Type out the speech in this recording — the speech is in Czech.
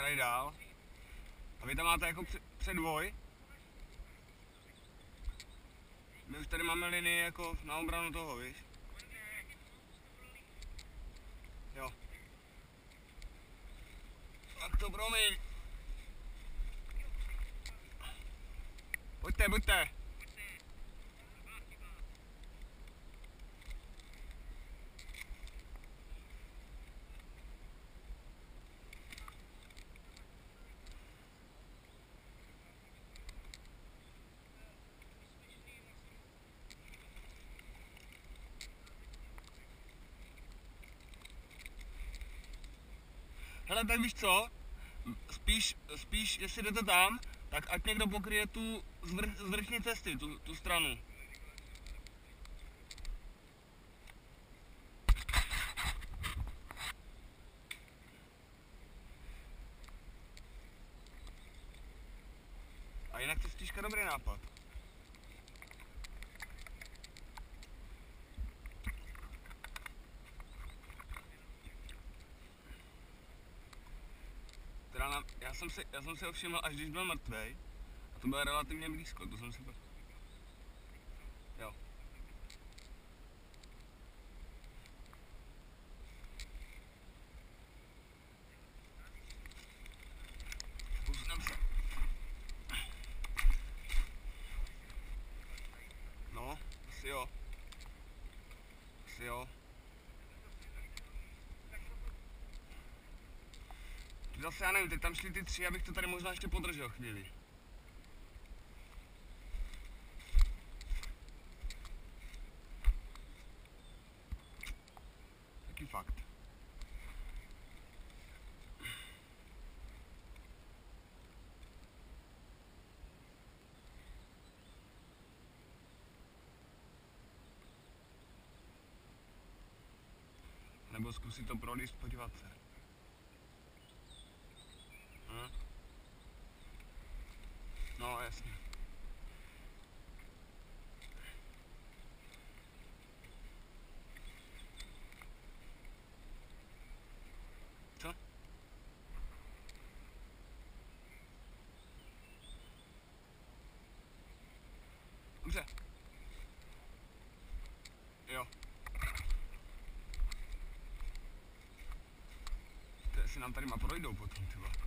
tady dál. A vy tam máte jako předvoj. My už tady máme linii jako na obranu toho, víš? Jo. Tak to promiň. Pojďte, buďte. Hele, tak víš co? Spíš, jestli jdete tam, tak ať někdo pokryje tu z vrchní cesty, tu stranu. A jinak cestička dobrý nápad. Já jsem si ho všiml, až když byl mrtvej. A to bylo relativně blízko, to jsem si pak... Jo. Posunem se. No, asi jo. Asi jo. Zase já nevím, teď tam šli ty tři, abych to tady možná ještě podržel chvíli. Taky fakt. Nebo zkusit to prolíst, podívat se. No, jasně. Co? Dobře. Jo. To jestli nám tady projdou potom, třeba.